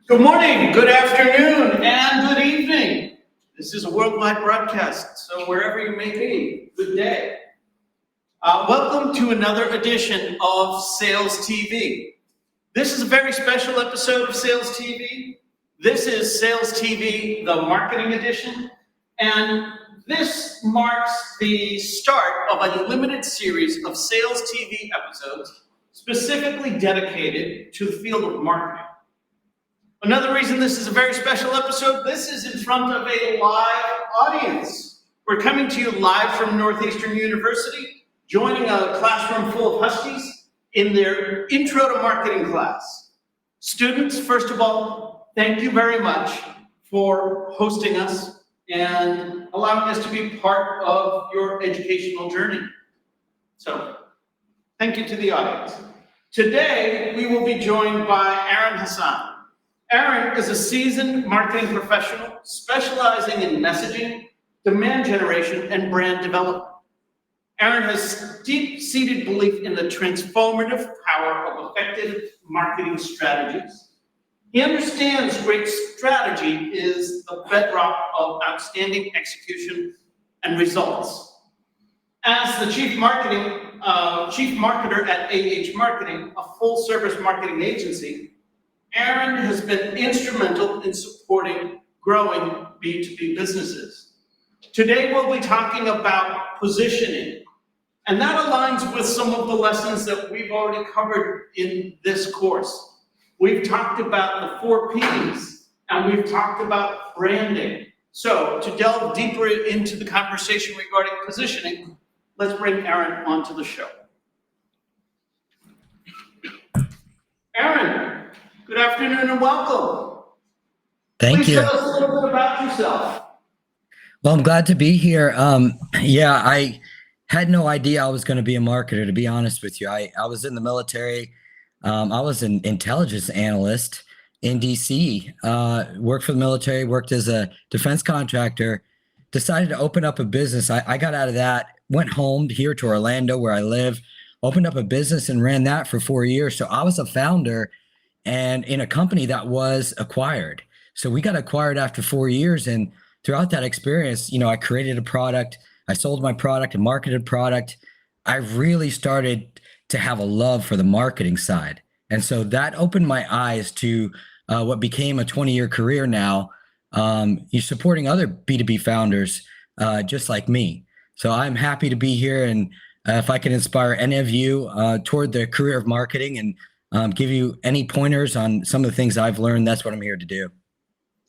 Good morning, good afternoon, and good evening. This is a worldwide broadcast, so wherever you may be, good day. Welcome to another edition of Sales TV. This is a very special episode of Sales TV. This is Sales TV, the marketing edition, and this marks the start of a limited series of Sales TV episodes specifically dedicated to the field of marketing. Another reason this is a very special episode, this is in front of a live audience. We're coming to you live from Northeastern University, joining a classroom full of Huskies in their Intro to Marketing class. Students, first of all, thank you very much for hosting us and allowing us to be part of your educational journey. So, thank you to the audience. Today, we will be joined by Aaron Hassen. Aaron is a seasoned marketing professional specializing in messaging, demand generation, and brand development. Aaron has deep-seated belief in the transformative power of effective marketing strategies. He understands great strategy is the bedrock of outstanding execution and results. As the chief marketer at AH Marketing, a full-service marketing agency, Aaron has been instrumental in supporting growing B2B businesses. Today we'll be talking about positioning, and that aligns with some of the lessons that we've already covered in this course. We've talked about the 4 Ps, and we've talked about branding. So to delve deeper into the conversation regarding positioning, let's bring Aaron onto the show. Aaron, good afternoon and welcome. Thank you. Please tell us a little bit about yourself. Well, I'm glad to be here. I had no idea I was going to be a marketer, to be honest with you. I was in the military. I was an intelligence analyst in DC, worked for the military, worked as a defense contractor, decided to open up a business. I got out of that, went home here to Orlando where I live, opened up a business and ran that for 4 years. So I was a founder and in a company that was acquired. So we got acquired after 4 years. And throughout that experience, I created a product, I sold my product, a marketed product. I really started to have a love for the marketing side. And so that opened my eyes to what became a 20-year career now. You're supporting other B2B founders just like me. So I'm happy to be here. And if I can inspire any of you toward the career of marketing and give you any pointers on some of the things I've learned, that's what I'm here to do.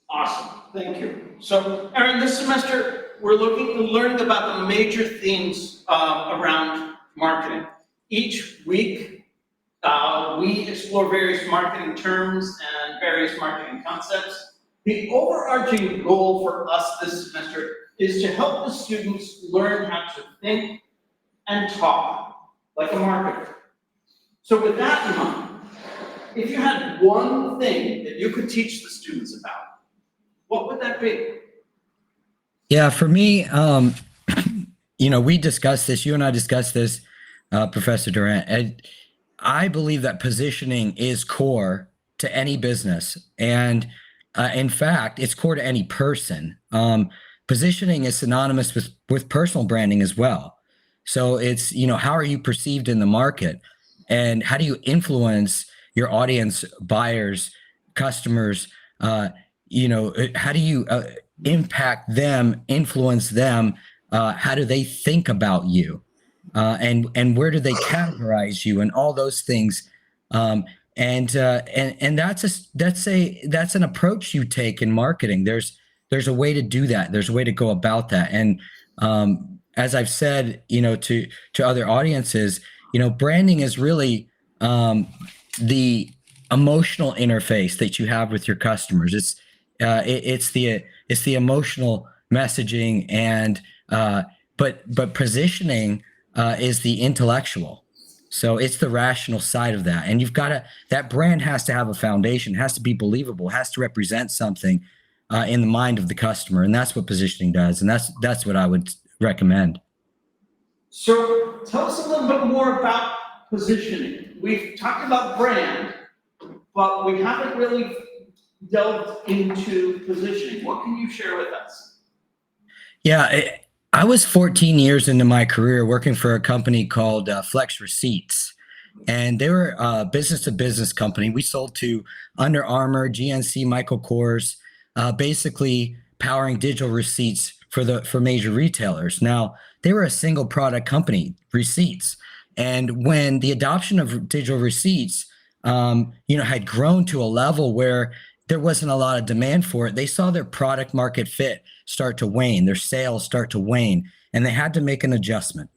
Awesome, thank you. So, Aaron, this semester we're learning about the major themes around marketing. Each week, we explore various marketing terms and various marketing concepts. The overarching goal for us this semester is to help the students learn how to think and talk like a marketer. So with that in mind, if you had one thing that you could teach the students about, what would that be? Yeah, for me, we discussed this, you and I discussed this, Professor Durant. And I believe that positioning is core to any business. And in fact, it's core to any person. Positioning is synonymous with personal branding as well. So it's, how are you perceived in the market? And how do you influence your audience, buyers, customers? How do you impact them, influence them? How do they think about you? And where do they categorize you? And all those things. And that's an approach you take in marketing. There's a way to do that. There's a way to go about that. And as I've said, to other audiences, branding is really the emotional interface that you have with your customers. It's the emotional messaging, and but positioning is the intellectual. So it's the rational side of that. And that brand has to have a foundation, has to be believable, has to represent something in the mind of the customer. And that's what positioning does. And that's what I would recommend. So tell us a little bit more about positioning. We've talked about brand, but we haven't really delved into positioning. What can you share with us? Yeah, I was 14 years into my career working for a company called Flex Receipts, and they were a business-to-business company. We sold to Under Armour, GNC, Michael Kors, basically powering digital receipts for major retailers. Now, they were a single product company, receipts, and when the adoption of digital receipts, had grown to a level where there wasn't a lot of demand for it, they saw their product market fit start to wane, their sales start to wane, and they had to make an adjustment.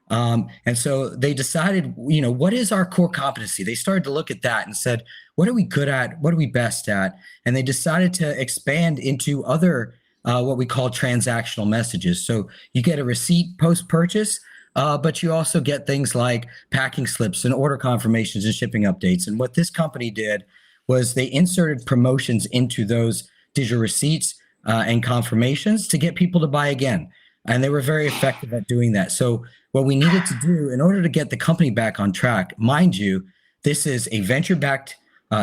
And so they decided, what is our core competency? They started to look at that and said, what are we good at? What are we best at? And they decided to expand into other, what we call transactional messages. So you get a receipt post-purchase, but you also get things like packing slips and order confirmations and shipping updates. And what this company did was they inserted promotions into those digital receipts and confirmations to get people to buy again. And they were very effective at doing that. So what we needed to do in order to get the company back on track, mind you, this is a venture-backed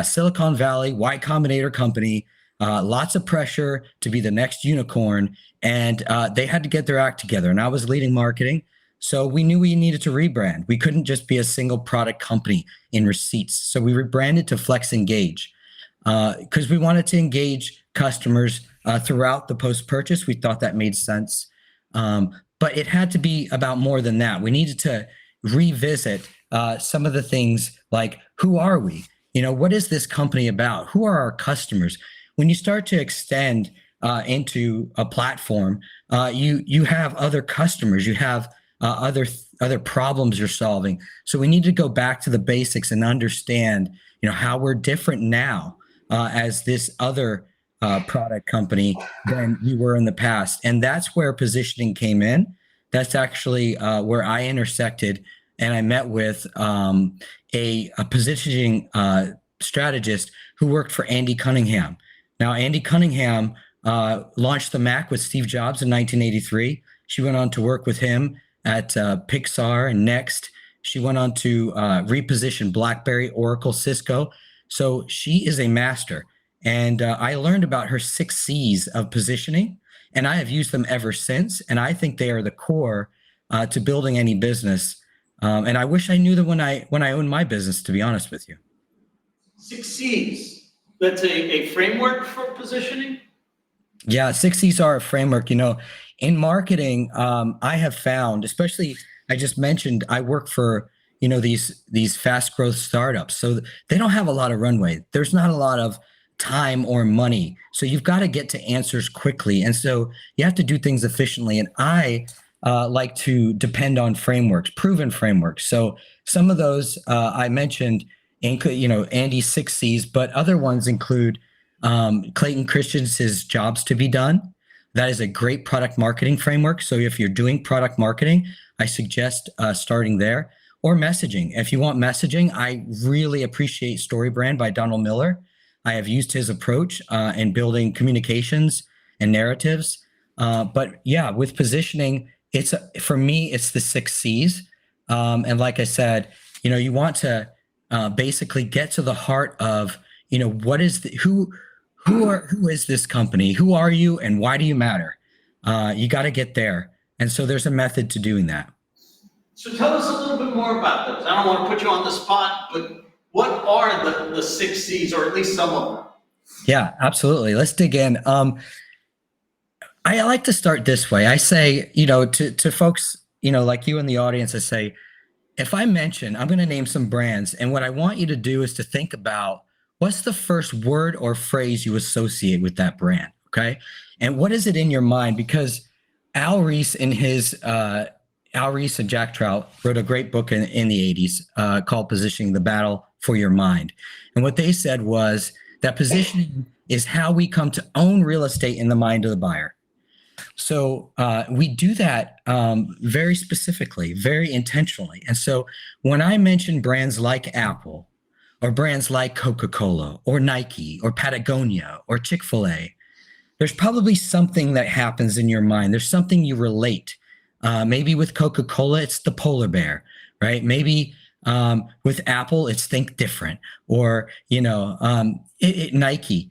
Silicon Valley Y Combinator company, lots of pressure to be the next unicorn, and they had to get their act together. And I was leading marketing, so we knew we needed to rebrand. We couldn't just be a single product company in receipts. So we rebranded to Flex Engage because we wanted to engage customers throughout the post-purchase. We thought that made sense. But it had to be about more than that. We needed to revisit some of the things like, who are we? What is this company about? Who are our customers? When you start to extend into a platform, you have other customers, you have other problems you're solving. So we need to go back to the basics and understand, how we're different now as this other product company than we were in the past. And that's where positioning came in. That's actually where I intersected and I met with a positioning strategist who worked for Andy Cunningham. Now, Andy Cunningham launched the Mac with Steve Jobs in 1983. She went on to work with him at Pixar and Next. She went on to reposition BlackBerry, Oracle, Cisco. So she is a master. And I learned about her 6 C's of positioning, and I have used them ever since. And I think they are the core to building any business. And I wish I knew them when I owned my business, to be honest with you. 6 C's. That's a framework for positioning? Yeah, 6 C's are a framework. In marketing, I have found, especially, I just mentioned, I work for, these fast growth startups. So they don't have a lot of runway. There's not a lot of time or money. So you've got to get to answers quickly. And so you have to do things efficiently. And I like to depend on frameworks, proven frameworks. So some of those I mentioned, Andy's 6 C's, but other ones include Clayton Christensen's Jobs to Be Done. That is a great product marketing framework. So if you're doing product marketing, I suggest starting there. Or messaging. If you want messaging, I really appreciate StoryBrand by Donald Miller. I have used his approach in building communications and narratives. But yeah, with positioning, for me, it's the 6 C's. And like I said, you want to basically get to the heart of, what is who is this company? Who are you and why do you matter? You got to get there. And so there's a method to doing that. So tell us a little bit more about those. I don't want to put you on the spot, but what are the 6 C's, or at least some of them? Yeah, absolutely. Let's dig in. I like to start this way. I say, to folks, like you in the audience, I say, if I mention, I'm going to name some brands, and what I want you to do is to think about what's the first word or phrase you associate with that brand, okay? And what is it in your mind? Because Al Reese and Jack Trout wrote a great book in the 80s called Positioning: The Battle for Your Mind. And what they said was that positioning is how we come to own real estate in the mind of the buyer. So we do that very specifically, very intentionally. And so when I mention brands like Apple or brands like Coca-Cola or Nike or Patagonia or Chick-fil-A, there's probably something that happens in your mind. There's something you relate. Maybe with Coca-Cola, it's the polar bear, right? Maybe With Apple, it's think different, or Nike,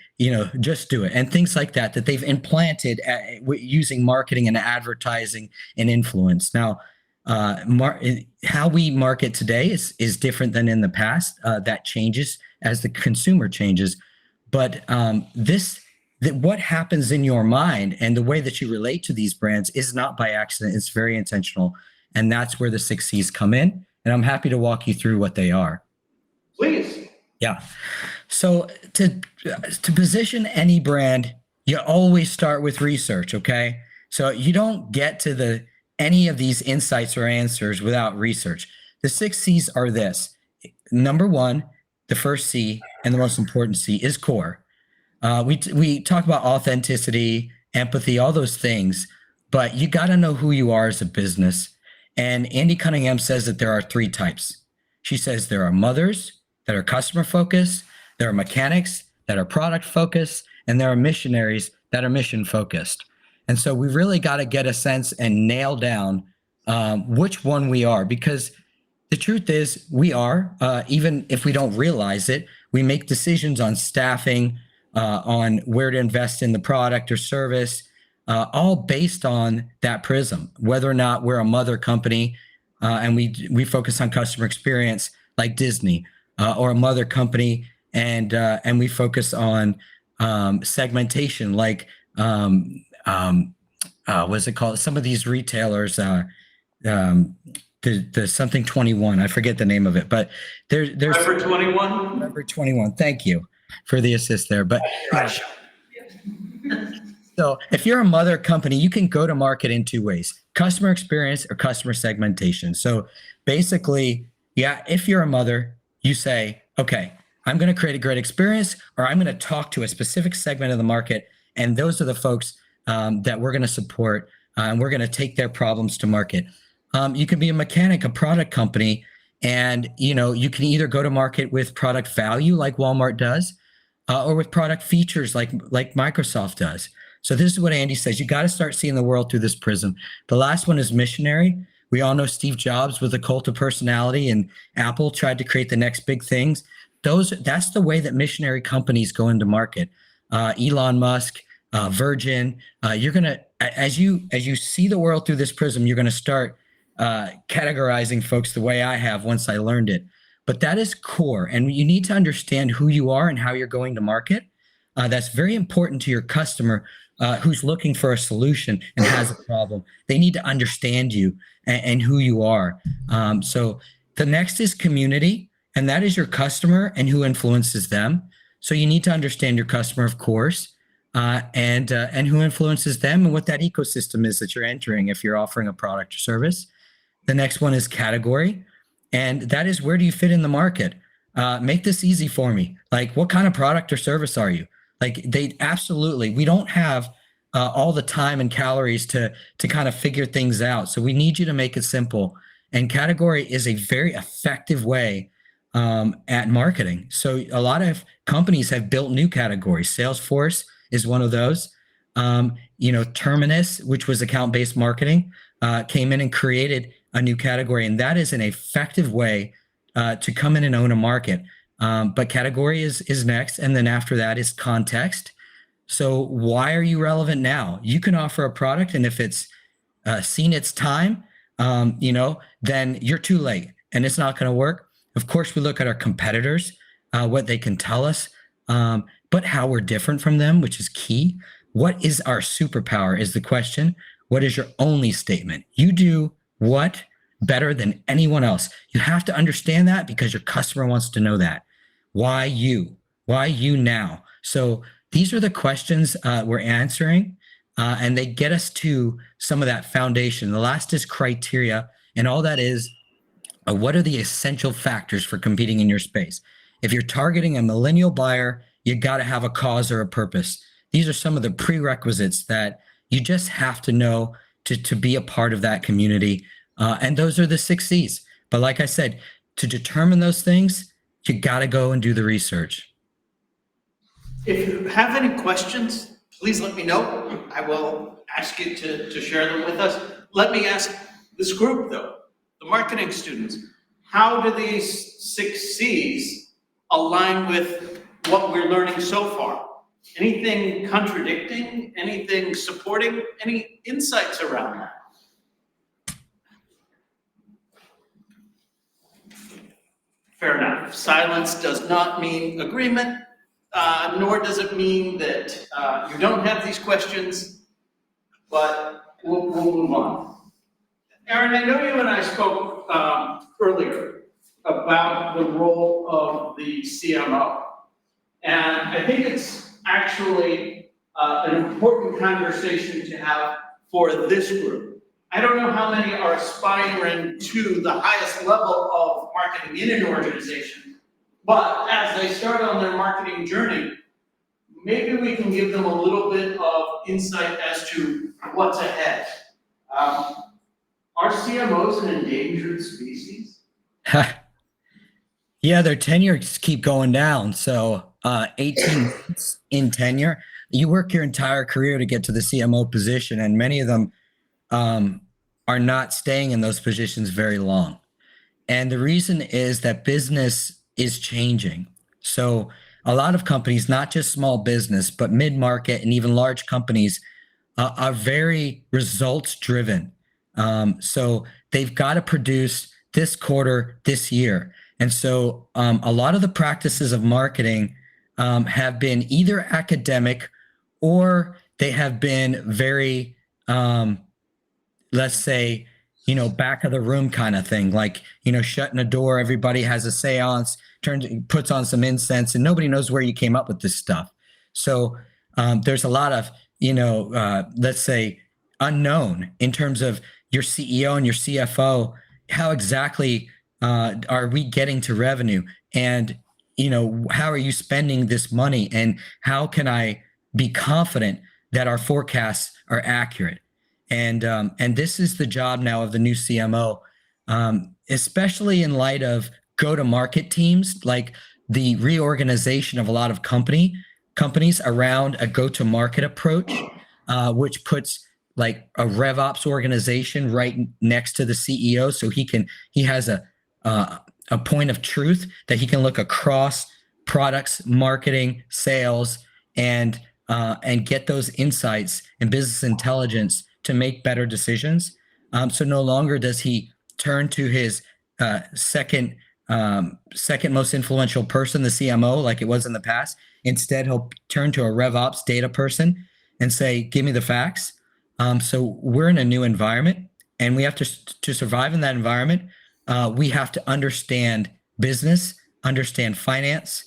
just do it, and things like that they've implanted using marketing and advertising and influence. Now, how we market today is different than in the past. That changes as the consumer changes, but what happens in your mind and the way that you relate to these brands is not by accident. It's very intentional, and that's where the 6 C's come in. And I'm happy to walk you through what they are. Please. Yeah. So to position any brand, you always start with research, okay? So you don't get to any of these insights or answers without research. The 6 C's are this. Number one, the first C and the most important C is core. We talk about authenticity, empathy, all those things, but you got to know who you are as a business. And Andy Cunningham says that there are 3 types. She says there are mothers that are customer focused, there are mechanics that are product focused, and there are missionaries that are mission focused. And so we really got to get a sense and nail down which one we are, because the truth is we are, even if we don't realize it, we make decisions on staffing, on where to invest in the product or service, all based on that prism, whether or not we're a mother company and we focus on customer experience like Disney, or a mother company and we focus on segmentation like what's it called? Some of these retailers, the something 21, I forget the name of it, but there's Forever 21. Forever 21. Thank you for the assist there, but. So if you're a mother company, you can go to market in 2 ways: customer experience or customer segmentation. So basically, if you're a mother, you say, okay, I'm going to create a great experience, or I'm going to talk to a specific segment of the market. And those are the folks that we're going to support, and we're going to take their problems to market. You can be a mechanic, a product company, and you can either go to market with product value like Walmart does, or with product features like Microsoft does. So this is what Andy says. You got to start seeing the world through this prism. The last one is missionary. We all know Steve Jobs with a cult of personality, and Apple tried to create the next big things. That's the way that missionary companies go into market. Elon Musk, Virgin, you're going to, as you see the world through this prism, you're going to start categorizing folks the way I have once I learned it. But that is core, and you need to understand who you are and how you're going to market. That's very important to your customer who's looking for a solution and has a problem. They need to understand you and who you are. So the next is community, and that is your customer and who influences them. So you need to understand your customer, of course, and who influences them and what that ecosystem is that you're entering if you're offering a product or service. The next one is category, and that is where do you fit in the market? Make this easy for me. Like, what kind of product or service are you? Like, we don't have all the time and calories to kind of figure things out. So we need you to make it simple. And category is a very effective way at marketing. So a lot of companies have built new categories. Salesforce is one of those. Terminus, which was account-based marketing, came in and created a new category. And that is an effective way to come in and own a market. But category is next. And then after that is context. So why are you relevant now? You can offer a product, and if it's seen its time, then you're too late and it's not going to work. Of course, we look at our competitors, what they can tell us, but how we're different from them, which is key. What is our superpower is the question. What is your only statement? You do what better than anyone else? You have to understand that because your customer wants to know that. Why you? Why you now? So these are the questions we're answering, and they get us to some of that foundation. The last is criteria, and all that is, what are the essential factors for competing in your space? If you're targeting a millennial buyer, you got to have a cause or a purpose. These are some of the prerequisites that you just have to know to be a part of that community. And those are the 6 C's. But like I said, to determine those things, you got to go and do the research. If you have any questions, please let me know. I will ask you to share them with us. Let me ask this group, though, the marketing students, how do these 6 C's align with what we're learning so far? Anything contradicting, anything supporting, any insights around that? Fair enough. Silence does not mean agreement, nor does it mean that you don't have these questions, but we'll move on. Aaron, I know you and I spoke earlier about the role of the CMO, and I think it's actually an important conversation to have for this group. I don't know how many are aspiring to the highest level of marketing in an organization, but as they start on their marketing journey, maybe we can give them a little bit of insight as to what's ahead. Are CMOs an endangered species? Yeah, their tenures keep going down. So 18 months in tenure, you work your entire career to get to the CMO position, and many of them are not staying in those positions very long. And the reason is that business is changing. So a lot of companies, not just small business, but mid-market and even large companies are very results driven. So they've got to produce this quarter, this year. And so a lot of the practices of marketing have been either academic or they have been very, let's say, back of the room kind of thing, like, shutting a door, everybody has a seance, puts on some incense, and nobody knows where you came up with this stuff. So there's a lot of, let's say, unknown in terms of your CEO and your CFO. How exactly are we getting to revenue? And, how are you spending this money? And how can I be confident that our forecasts are accurate? And this is the job now of the new CMO, especially in light of go-to-market teams, like the reorganization of a lot of companies around a go-to-market approach, which puts like a RevOps organization right next to the CEO, so he has a point of truth that he can look across products, marketing, sales, and get those insights and business intelligence to make better decisions. So no longer does he turn to his second most influential person, the CMO, like it was in the past. Instead, he'll turn to a RevOps data person and say, "Give me the facts." So we're in a new environment, and we have to survive in that environment. We have to understand business, understand finance,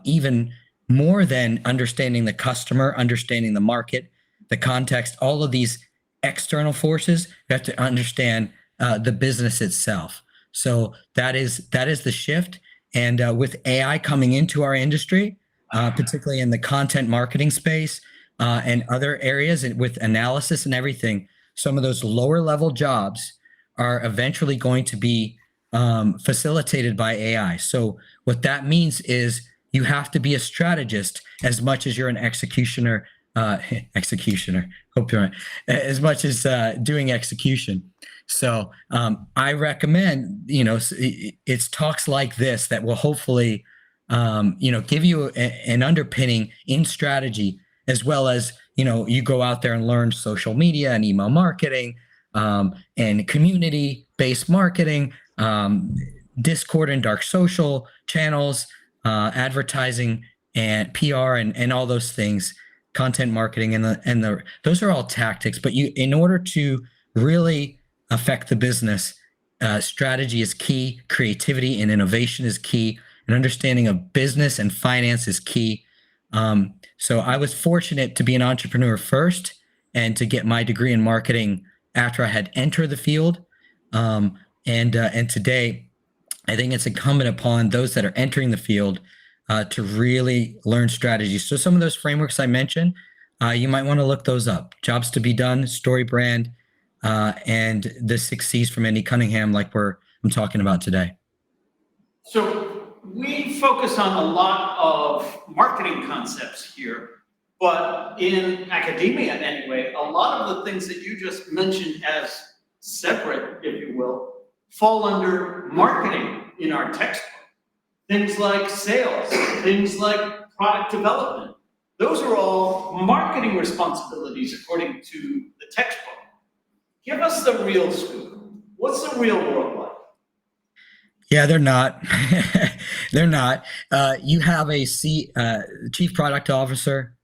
even more than understanding the customer, understanding the market, the context, all of these external forces. We have to understand the business itself. So that is the shift. And with AI coming into our industry, particularly in the content marketing space and other areas, and with analysis and everything, some of those lower level jobs are eventually going to be facilitated by AI. So what that means is you have to be a strategist as much as you're an executioner. Hope you're right. As much as doing execution. So I recommend, it's talks like this that will hopefully, give you an underpinning in strategy, as well as, you go out there and learn social media and email marketing and community-based marketing, Discord and dark social channels, advertising and PR and all those things, content marketing and those are all tactics. But in order to really affect the business, strategy is key, creativity and innovation is key, and understanding of business and finance is key. So I was fortunate to be an entrepreneur first and to get my degree in marketing after I had entered the field. And today, I think it's incumbent upon those that are entering the field to really learn strategies. So some of those frameworks I mentioned, you might want to look those up. Jobs to be done, story brand, and the 6 C's from Andy Cunningham, like I'm talking about today. So we focus on a lot of marketing concepts here, but in academia anyway, a lot of the things that you just mentioned as separate, if you will, fall under marketing in our textbook. Things like sales, things like product development. Those are all marketing responsibilities according to the textbook. Give us the real scoop. What's the real world like? Yeah, they're not. They're not. You have a chief product officer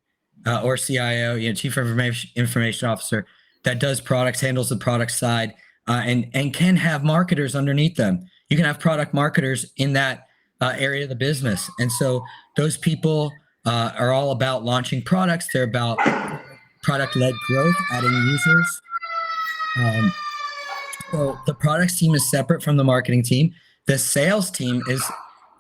or CIO, chief information officer that does products, handles the product side, and can have marketers underneath them. You can have product marketers in that area of the business, and so those people are all about launching products. They're about product-led growth, adding users. So the products team is separate from the marketing team. The sales team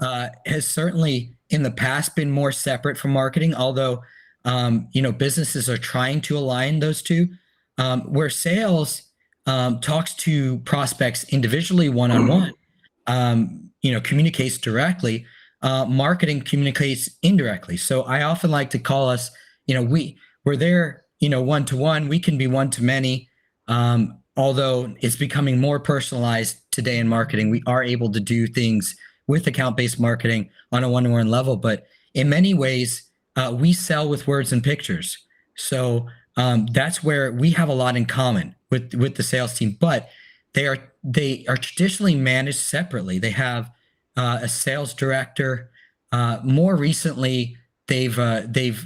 has certainly in the past been more separate from marketing, although businesses are trying to align those two. Where sales talks to prospects individually, one-on-one, communicates directly. Marketing communicates indirectly. So I often like to call us, we're there, one-to-one. We can be one-to-many. Although it's becoming more personalized today in marketing, we are able to do things with account-based marketing on a one-to-one level. But in many ways, we sell with words and pictures. So that's where we have a lot in common with the sales team. But they are traditionally managed separately. They have a sales director. More recently, they've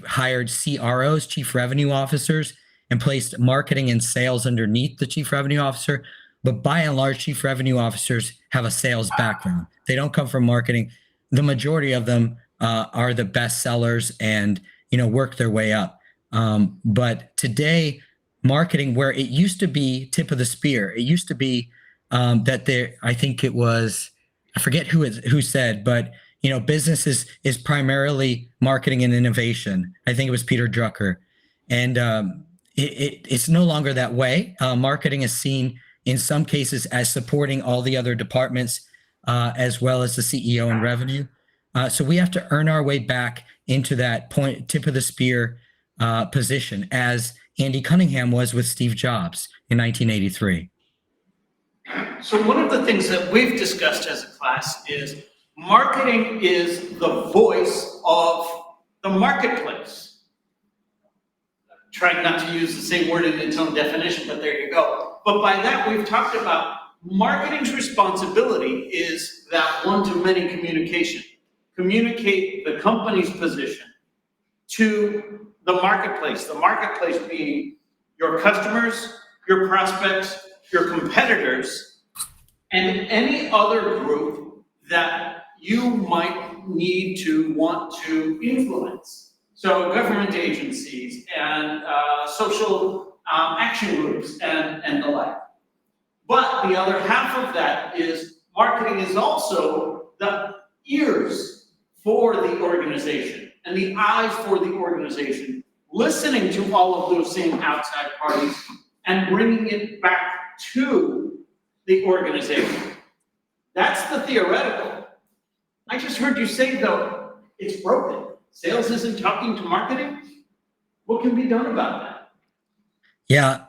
hired CROs, chief revenue officers, and placed marketing and sales underneath the chief revenue officer. But by and large, chief revenue officers have a sales background. They don't come from marketing. The majority of them are the best sellers and, work their way up. But today, marketing, where it used to be tip of the spear, it used to be that there, I think it was, I forget who said, but, business is primarily marketing and innovation. I think it was Peter Drucker. And it's no longer that way. Marketing is seen in some cases as supporting all the other departments, as well as the CEO and revenue. So we have to earn our way back into that tip of the spear position, as Andy Cunningham was with Steve Jobs in 1983. So one of the things that we've discussed as a class is marketing is the voice of the marketplace. Trying not to use the same word in its own definition, but there you go. But by that, we've talked about marketing's responsibility is that one-to-many communication. Communicate the company's position to the marketplace being your customers, your prospects, your competitors, and any other group that you might need to want to influence. So government agencies and social action groups and the like. But the other half of that is marketing is also the ears for the organization and the eyes for the organization, listening to all of those same outside parties and bringing it back to the organization. That's the theoretical. I just heard you say, though, it's broken. Sales isn't talking to marketing? What can be done about that? Yeah,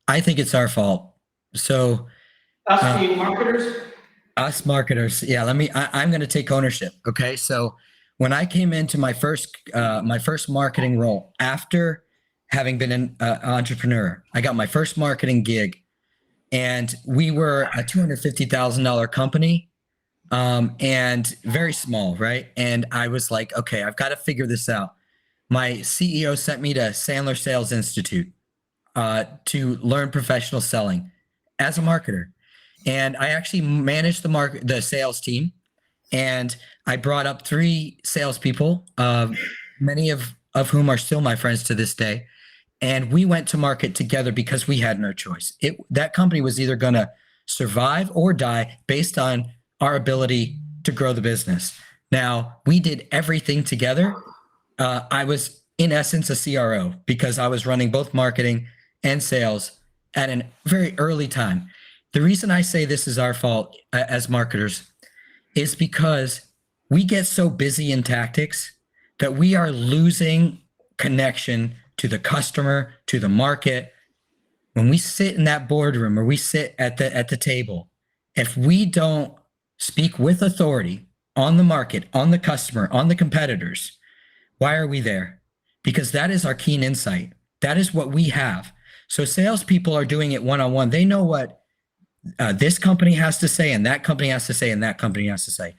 I think it's our fault. So us being marketers? Us marketers. Yeah, I'm going to take ownership. Okay. So when I came into my first marketing role after having been an entrepreneur, I got my first marketing gig, and we were a $250,000 company. And very small, right? And I was like, okay, I've got to figure this out. My CEO sent me to Sandler Sales Institute to learn professional selling as a marketer. And I actually managed the sales team. And I brought up 3 salespeople, many of whom are still my friends to this day. And we went to market together because we had no choice. That company was either going to survive or die based on our ability to grow the business. Now, we did everything together. I was, in essence, a CRO because I was running both marketing and sales at a very early time. The reason I say this is our fault as marketers is because we get so busy in tactics that we are losing connection to the customer, to the market. When we sit in that boardroom or we sit at the table, If we don't speak with authority on the market, on the customer, on the competitors, why are we there? Because that is our keen insight. That is what we have. So salespeople are doing it one-on-one. They know what this company has to say, and that company has to say, and that company has to say.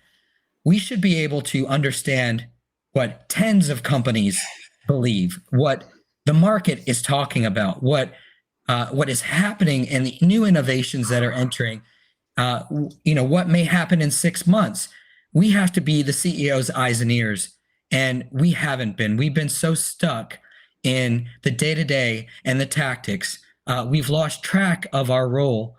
We should be able to understand what tens of companies believe, what the market is talking about, what is happening, and the new innovations that are entering. What may happen in 6 months. We have to be the CEO's eyes and ears, and we haven't been. We've been so stuck in the day-to-day and the tactics. We've lost track of our role.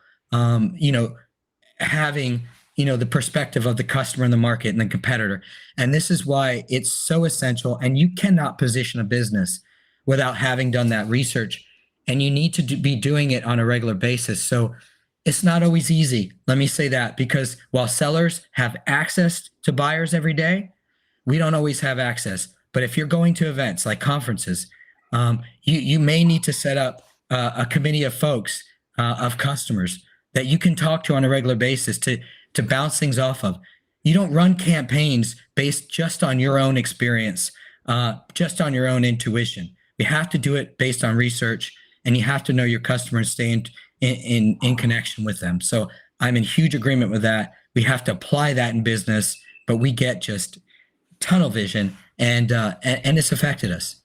Having the perspective of the customer and the market and the competitor. And this is why it's so essential. And you cannot position a business without having done that research. And you need to be doing it on a regular basis. So it's not always easy. Let me say that, because while sellers have access to buyers every day, we don't always have access. But if you're going to events like conferences, you may need to set up a committee of folks, of customers that you can talk to on a regular basis to bounce things off of. You don't run campaigns based just on your own experience, just on your own intuition. You have to do it based on research, and you have to know your customers, stay in connection with them. So I'm in huge agreement with that. We have to apply that in business, but we get just tunnel vision, and it's affected us.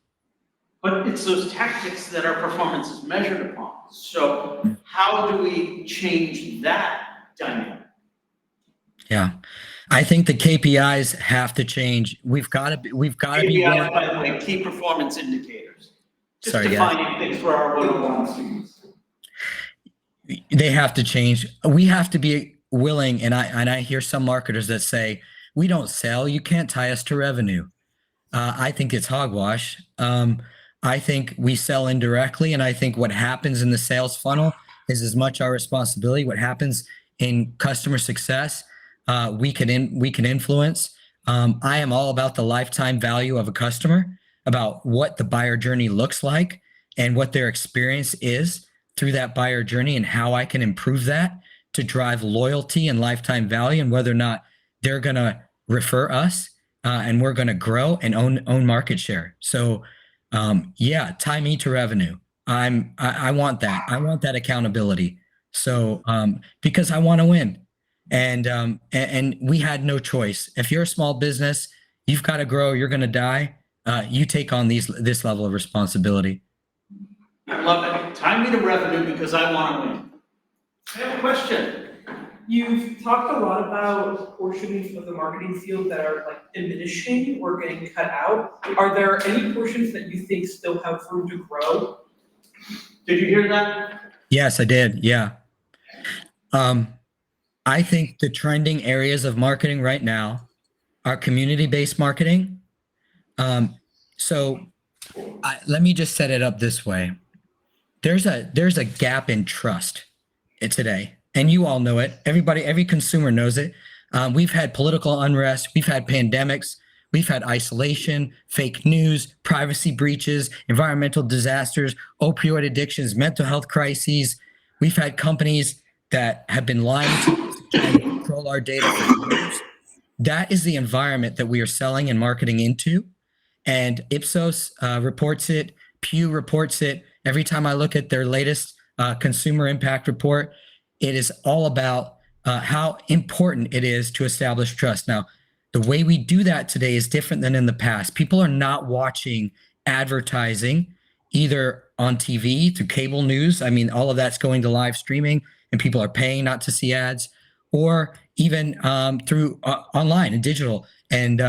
But it's those tactics that our performance is measured upon. So how do we change that dynamic? Yeah, I think the KPIs have to change. We've got to be. KPIs, by the way, key performance indicators. Just defining things for our one-on-one students. They have to change. We have to be willing. And I hear some marketers that say, "We don't sell. You can't tie us to revenue." I think it's hogwash. I think we sell indirectly, and I think what happens in the sales funnel is as much our responsibility. What happens in customer success, we can influence. I am all about the lifetime value of a customer, about what the buyer journey looks like and what their experience is through that buyer journey, and how I can improve that to drive loyalty and lifetime value, and whether or not they're going to refer us, and we're going to grow and own market share. So tie me to revenue. I want that. I want that accountability. So because I want to win. And we had no choice. If you're a small business, you've got to grow, you're going to die. You take on this level of responsibility. I love it. Tie me to revenue because I want to win. I have a question. You've talked a lot about portions of the marketing field that are like diminishing or getting cut out. Are there any portions that you think still have room to grow? Did you hear that? Yes, I did. Yeah. I think the trending areas of marketing right now are community-based marketing. Let me just set it up this way. There's a gap in trust today. And you all know it. Every consumer knows it. We've had political unrest. We've had pandemics. We've had isolation, fake news, privacy breaches, environmental disasters, opioid addictions, mental health crises. We've had companies that have been lying to us, trying to control our data for years. That is the environment that we are selling and marketing into. And Ipsos reports it. Pew reports it. Every time I look at their latest consumer impact report, it is all about how important it is to establish trust. Now, the way we do that today is different than in the past. People are not watching advertising either on TV, through cable news. I mean, all of that's going to live streaming, and people are paying not to see ads, or even through online and digital. And,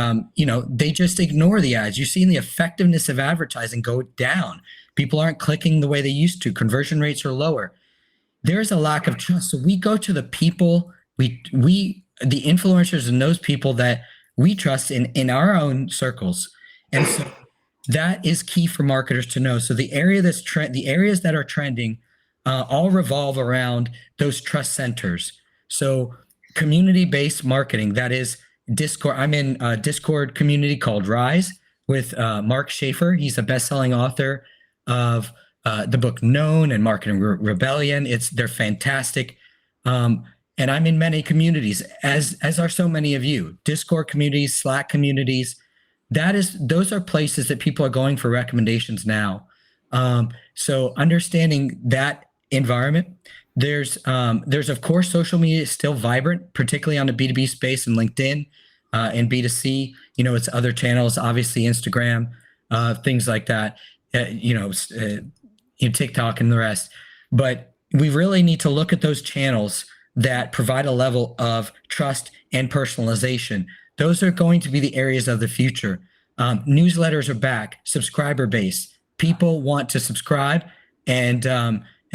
they just ignore the ads. You're seeing the effectiveness of advertising go down. People aren't clicking the way they used to. Conversion rates are lower. There's a lack of trust. So we go to the people, the influencers and those people that we trust in our own circles. And so that is key for marketers to know. So the areas that are trending all revolve around those trust centers. So community-based marketing, that is Discord. I'm in a Discord community called Rise with Mark Schaefer. He's a best-selling author of the book Known and Marketing Rebellion. They're fantastic. and I'm in many communities, as are so many of you, Discord communities, Slack communities. Those are places that people are going for recommendations now. So understanding that environment, there's of course social media is still vibrant, particularly on the B2B space and LinkedIn, and B2C. It's other channels, obviously Instagram, things like that. TikTok and the rest. But we really need to look at those channels that provide a level of trust and personalization. Those are going to be the areas of the future. Newsletters are back, subscriber base. People want to subscribe, and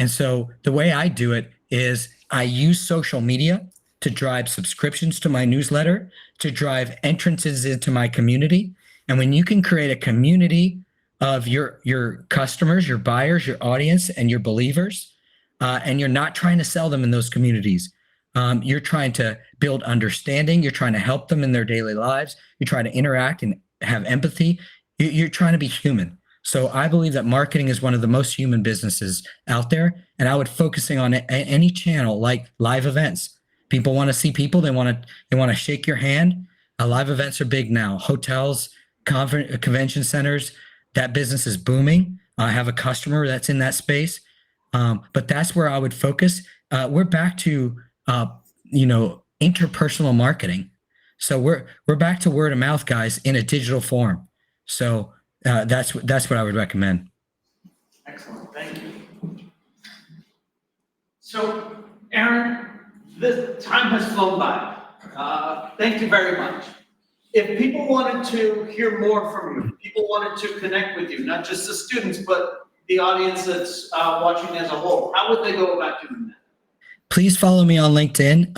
so the way I do it is I use social media to drive subscriptions to my newsletter, to drive entrances into my community. And when you can create a community of your customers, your buyers, your audience, and your believers, and you're not trying to sell them in those communities. You're trying to build understanding. You're trying to help them in their daily lives. You're trying to interact and have empathy. You're trying to be human. So I believe that marketing is one of the most human businesses out there. And I would focusing on any channel like live events. People want to see people. They want to shake your hand. Live events are big now. Hotels, convention centers, that business is booming. I have a customer that's in that space. But that's where I would focus. We're back to interpersonal marketing. So we're back to word of mouth, guys, in a digital form. So that's what I would recommend. Excellent, thank you. So, Aaron, the time has flown by. Thank you very much. If people wanted to hear more from you, people wanted to connect with you, not just the students, but the audience that's watching as a whole, how would they go about doing that? Please follow me on LinkedIn.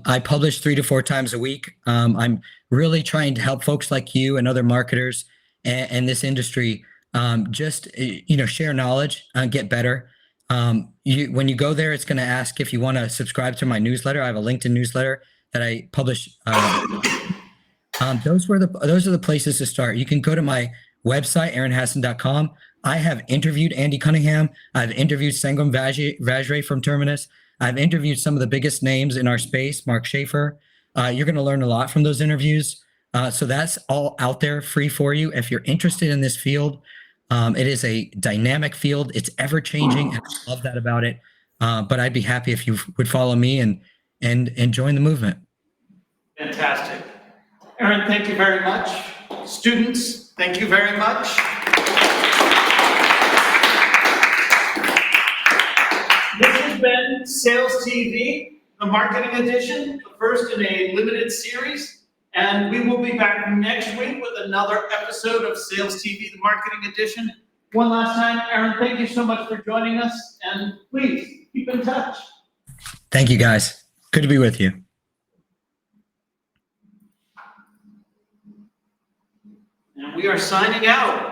I publish 3 to 4 times a week. I'm really trying to help folks like you and other marketers and this industry just share knowledge, get better. When you go there, it's going to ask if you want to subscribe to my newsletter. I have a LinkedIn newsletter that I publish. Those are the places to start. You can go to my website, aaronhassen.com. I have interviewed Andy Cunningham. I've interviewed Sangram Vajre from Terminus. I've interviewed some of the biggest names in our space, Mark Schaefer. You're going to learn a lot from those interviews. So that's all out there free for you. If you're interested in this field, it is a dynamic field. It's ever changing, and I love that about it. But I'd be happy if you would follow me and join the movement. Fantastic. Aaron, thank you very much. Students, thank you very much. This has been Sales TV, the marketing edition, the first in a limited series. And we will be back next week with another episode of Sales TV, the marketing edition. One last time, Aaron, thank you so much for joining us. And please keep in touch. Thank you, guys. Good to be with you. And we are signing out.